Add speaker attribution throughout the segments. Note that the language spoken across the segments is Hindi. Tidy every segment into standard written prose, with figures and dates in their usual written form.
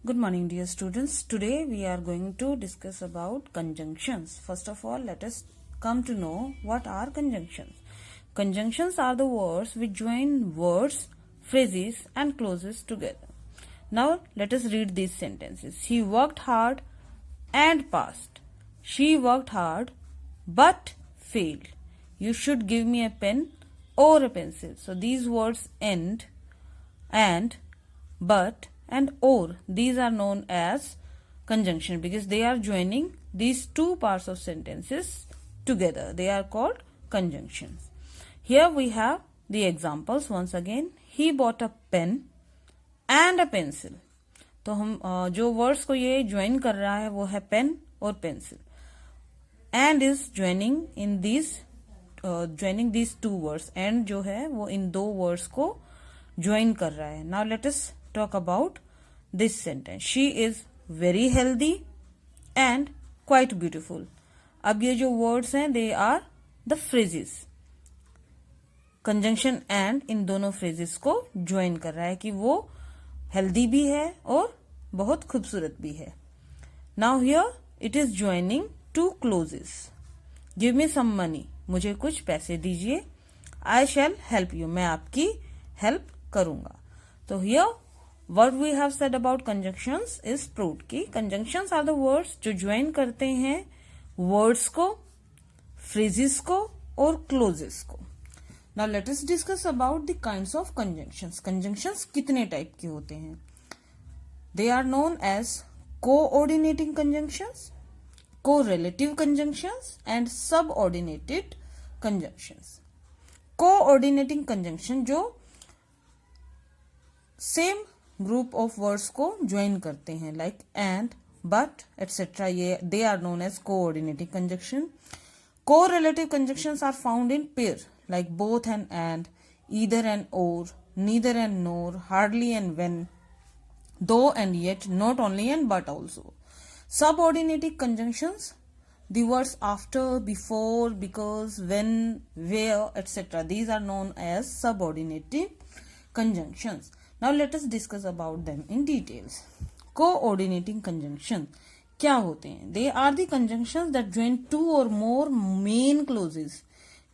Speaker 1: Good morning, dear students. Today we are going to discuss about conjunctions. First of all, let us come to know what are conjunctions. Conjunctions are the words which join words, phrases and clauses together. Now let us read these sentences. He worked hard and passed. She worked hard but failed. You should give me a pen or a pencil. So these words end and, but and or, these are known as conjunction because they are joining these two parts of sentences together. They are called conjunctions. Here we have the examples once again. He bought a pen and a pencil. तो हम जो वर्ड्स को ये ज्वाइन कर रहा है वो है पेन और pencil. And is joining these two words. And जो है वो इन दो वर्ड्स को ज्वाइन कर रहा है. Now let us talk about this sentence. She is very healthy and quite beautiful. अब ये जो words हैं they are the phrases. Conjunction and इन दोनों phrases को join कर रहा है कि वो healthy भी है और बहुत खूबसूरत भी है. Now here it is joining two clauses. Give me some money. मुझे कुछ पैसे दीजिए. I shall help you. मैं आपकी help करूंगा. तो here what we have said about conjunctions is proved कि conjunctions are the words जो join करते हैं words को, phrases को और clauses को. Now let us discuss about the kinds of conjunctions. Conjunctions कितने टाइप के होते हैं? They are known as coordinating conjunctions, correlative conjunctions and subordinated conjunctions. Coordinating conjunction जो सेम ग्रुप ऑफ वर्ड्स को ज्वाइन करते हैं लाइक एंड, बट एटसेट्रा. ये they are known as coordinating conjunction. Correlative conjunctions are found in pair like both and, either and or, neither and nor, hardly and when, though and yet, not only and but also. Subordinative conjunctions, the words after, before, because, when, where, etc. These are known as subordinative conjunctions. Now let us discuss about them in details. Coordinating conjunction क्या होते हैं? They are the conjunctions that join two or more main clauses.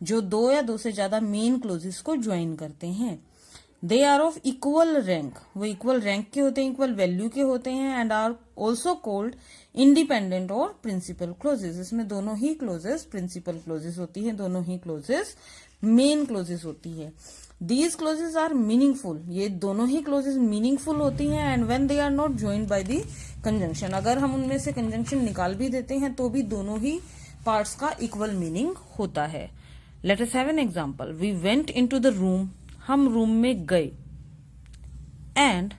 Speaker 1: जो दो या दो से ज्यादा main clauses को join करते हैं. They are of equal rank. वो equal rank के होते हैं, equal value के होते हैं and are also called independent और principal clauses. इसमें दोनों ही clauses principal clauses होती हैं, दोनों ही clauses main clauses होती है. These clauses are meaningful. ये दोनों ही clauses meaningful होती हैं and when they are not joined by the conjunction. अगर हम उनमें से conjunction निकाल भी देते हैं तो भी दोनों ही parts का equal meaning होता है. Let us have an example. We went into the room. हम रूम में गए and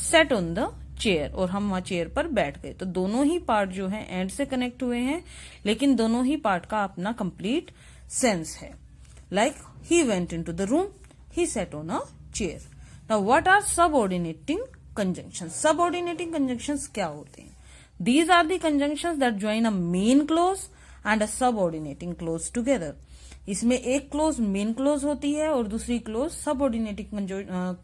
Speaker 1: sat on the chair. और हम वहां चेयर पर बैठ गए. तो दोनों ही पार्ट जो है एंड से कनेक्ट हुए हैं लेकिन दोनों ही पार्ट का अपना कंप्लीट सेंस है. Like he went into the room, he sat on a chair. Now what are subordinating conjunctions? Subordinating conjunctions क्या होते हैं? These are the conjunctions that join a main clause and a subordinating clause together. इसमें एक क्लोज मेन क्लोज होती है और दूसरी क्लोज सबऑर्डिनेटिंग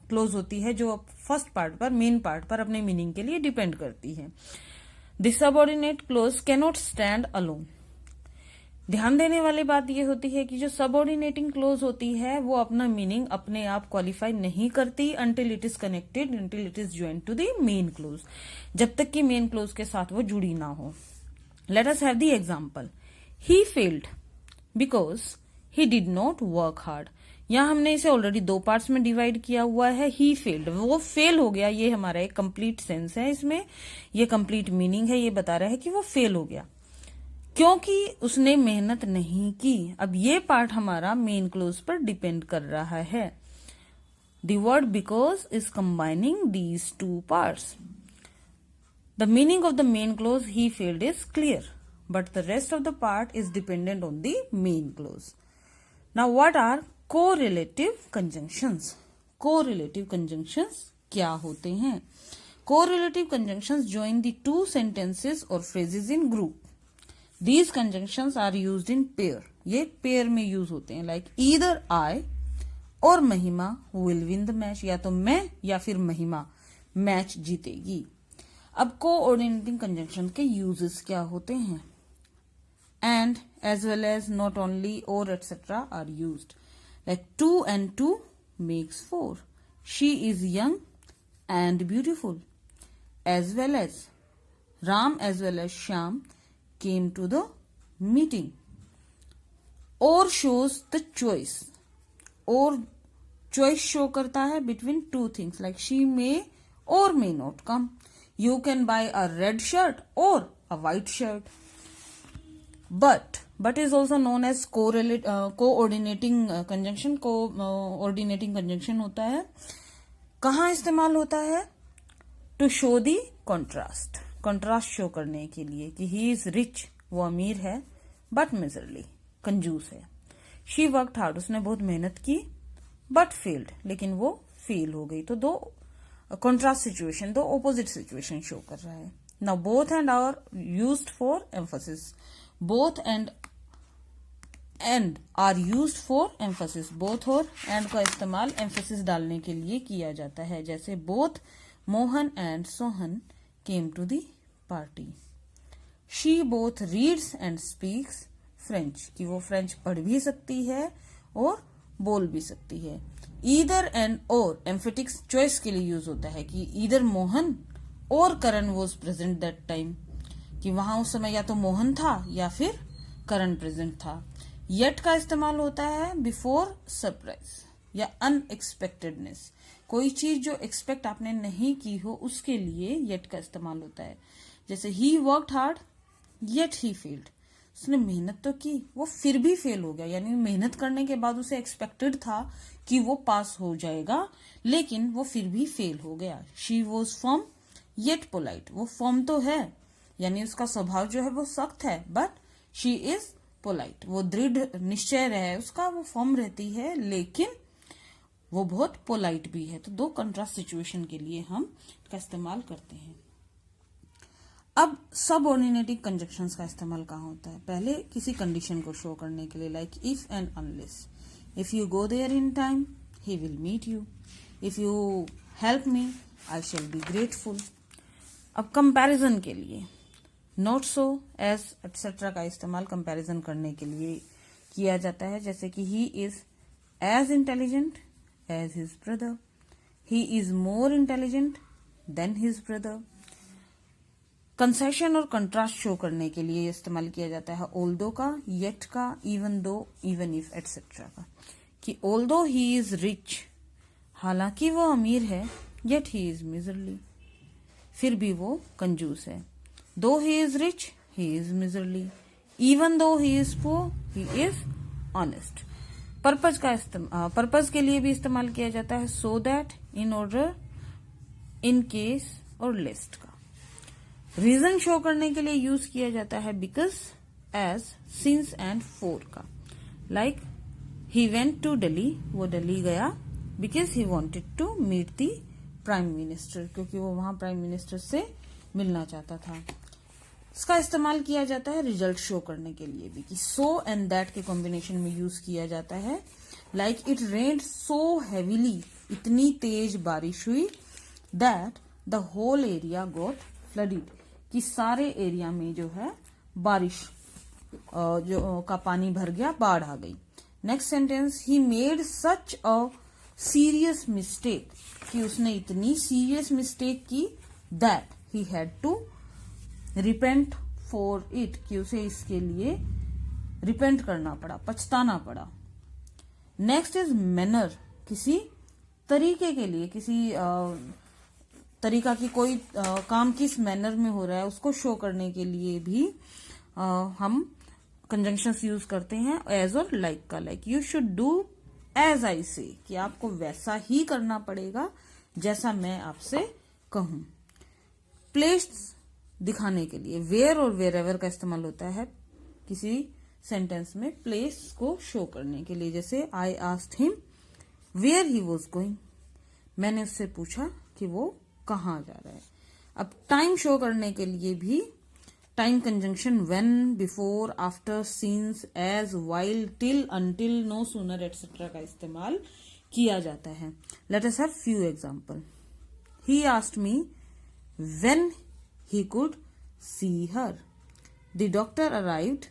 Speaker 1: क्लोज होती है जो फर्स्ट पार्ट पर, मेन पार्ट पर अपने मीनिंग के लिए डिपेंड करती है. This subordinate close cannot stand alone. ध्यान देने वाली बात यह होती है कि जो सबऑर्डिनेटिंग क्लोज होती है वो अपना मीनिंग अपने आप क्वालिफाई नहीं करती until it is connected, until it is joined to the main clause, जब तक कि मेन क्लोज के साथ वो जुड़ी ना हो. Late us have the example. He failed because he did not work hard. यहां हमने इसे ऑलरेडी दो पार्ट्स में डिवाइड किया हुआ है. ही फेल्ड, वो फेल हो गया, ये हमारा एक कंप्लीट सेंस है. इसमें ये कंप्लीट मीनिंग है, ये बता रहा है कि वो फेल हो गया क्योंकि उसने मेहनत नहीं की. अब ये पार्ट हमारा मेन क्लोज पर डिपेंड कर रहा है. The word because is combining these two parts. The meaning of the main clause he failed is clear but the rest of the part is dependent on the main clause. Now what are correlative conjunctions? Correlative conjunctions क्या होते हैं? Correlative conjunctions join the two sentences और phrases in group. These conjunctions are used in pair. ये पेयर में यूज होते हैं लाइक ईदर आई और महिमा विल विन द मैच. या तो मैं या फिर महिमा मैच जीतेगी. अब कोऑर्डिनेटिंग कंजंक्शन के यूजेस क्या होते हैं? And as well as not only और etcetera are used, like 2 and 2 makes 4. She is young and beautiful. As well as Ram as well as Shyam came to the meeting. Or shows the choice. Or choice show करता है between two things, like she may or may not come. You can buy a red shirt or a white shirt. But is also known as coordinating conjunction. Coordinating conjunction होता है, कहाँ इस्तेमाल होता है? To show the contrast, contrast show करने के लिए कि ही इज रिच, वो अमीर है, बट मिजरली, कंजूस है. शी वर्कड हार्ड, उसने बहुत मेहनत की, बट फेल्ड, लेकिन वो फेल हो गई. तो दो कॉन्ट्रास्ट सिचुएशन, दो ऑपोजिट सिचुएशन शो कर रहा है. Now both and are used for emphasis. Both and are used for emphasis. Both और एंड का इस्तेमाल एम्फोसिस डालने के लिए किया जाता है. जैसे both Mohan and Sohan came to the party. She both reads and speaks French, कि वो फ्रेंच पढ़ भी सकती है और बोल भी सकती है. ईदर एंड और एम्फेटिक्स चॉइस के लिए यूज होता है कि ईदर मोहन और करण वॉज प्रेजेंट दैट टाइम, कि वहां उस समय या तो मोहन था या फिर करण प्रेजेंट था. येट का इस्तेमाल होता है बिफोर सरप्राइज या अनएक्सपेक्टेडनेस. कोई चीज जो एक्सपेक्ट आपने नहीं की हो उसके लिए येट का इस्तेमाल होता है. जैसे he worked hard yet he failed. उसने मेहनत तो की, वो फिर भी फेल हो गया. यानी मेहनत करने के बाद उसे एक्सपेक्टेड था कि वो पास हो जाएगा, लेकिन वो फिर भी फेल हो गया. She was firm yet polite. वो फर्म तो है, यानी उसका स्वभाव जो है वो सख्त है, बट शी इज पोलाइट. वो दृढ़ निश्चय है उसका, वो फर्म रहती है, लेकिन वो बहुत पोलाइट भी है. तो दो कंट्रास्ट सिचुएशन के लिए हम इसका इस्तेमाल करते हैं. अब सबऑर्डिनेटिंग कंजंक्शंस का इस्तेमाल कहाँ होता है? पहले किसी कंडीशन को शो करने के लिए, like if and unless. If you go there in time he will meet you. If you help me I shall be grateful. अब कंपैरिजन के लिए नॉट सो, एज एटसेट्रा का इस्तेमाल कंपैरिजन करने के लिए किया जाता है. जैसे कि he is as intelligent as his brother. He is more intelligent than his brother. Concession और कंट्रास्ट शो करने के लिए इस्तेमाल किया जाता है ऑल्दो का, येट का, even though, even if, etcetera का. कि ऑल्दो ही इज रिच, हालांकि वो अमीर है, येट ही इज मिजरली, फिर भी वो कंजूस है. Though he is rich he is miserly. Even though he is poor he is honest. Purpose के लिए भी इस्तेमाल किया जाता है so that, in order, in case और लिस्ट का. रीजन शो करने के लिए यूज किया जाता है because, as, since and for का. Like he went to Delhi, वो दिल्ली गया, because he wanted to meet the prime minister, क्योंकि वो वहां प्राइम मिनिस्टर से मिलना चाहता था. इसका इस्तेमाल किया जाता है रिजल्ट शो करने के लिए भी, कि सो एंड दैट के कॉम्बिनेशन में यूज किया जाता है. Like it rained so heavily, इतनी तेज बारिश हुई, that the whole area got flooded, कि सारे एरिया में जो है बारिश जो का पानी भर गया, बाढ़ आ गई. Next sentence, he made such a serious mistake, कि उसने इतनी सीरियस मिस्टेक की, that he had to repent for it, कि उसे इसके लिए रिपेंट करना पड़ा, पछताना पड़ा. नेक्स्ट इज मैनर, किसी तरीके के लिए, किसी तरीका की कोई काम किस मैनर में हो रहा है उसको शो करने के लिए भी हम कंजंक्शंस यूज करते हैं. एज और लाइक का, like you should do as I say, कि आपको वैसा ही करना पड़ेगा जैसा मैं आपसे कहूं. प्लेस दिखाने के लिए वेयर और वेयर एवर का इस्तेमाल होता है किसी सेंटेंस में प्लेस को शो करने के लिए. जैसे I asked him where he was going, मैंने उससे पूछा कि वो कहाँ जा रहा है. अब टाइम शो करने के लिए भी time conjunction when, before, after, since, as, while, till, until, no sooner etcetera का इस्तेमाल किया जाता है. Let us have few example. He asked me when he could see her. The doctor arrived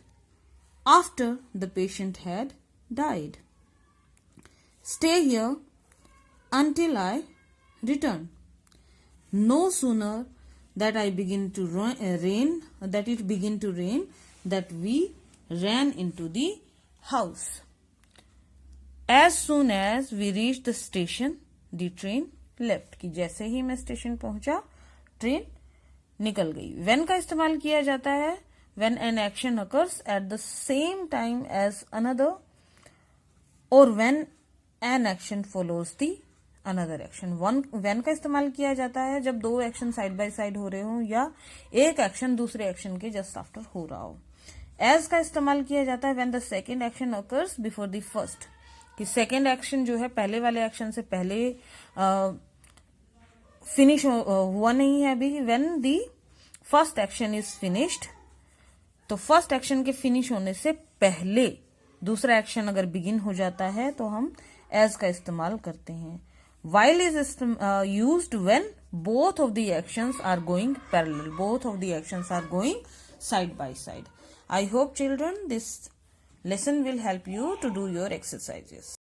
Speaker 1: after the patient had died. Stay here until I return. No sooner that it began to rain, that we ran into the house. As soon as we reached the station, the train left. कि जैसे ही मैं स्टेशन पहुंचा ट्रेन निकल गई. when का इस्तेमाल किया जाता है when an action occurs at the same time as another or when an action follows the another action. when का इस्तेमाल किया जाता है जब दो एक्शन साइड बाय साइड हो रहे हो या एक एक्शन दूसरे एक्शन के जस्ट आफ्टर हो रहा हो. as का इस्तेमाल किया जाता है when the second action occurs before the first. कि सेकेंड एक्शन जो है पहले वाले एक्शन से पहले फिनिश हुआ नहीं है अभी. When the first action is finished, तो फर्स्ट एक्शन के फिनिश होने से पहले दूसरा एक्शन अगर बिगिन हो जाता है तो हम एज का इस्तेमाल करते हैं. While is used when both of the actions are going parallel, both of the actions are going side by side. I hope children this lesson will help you to do your exercises.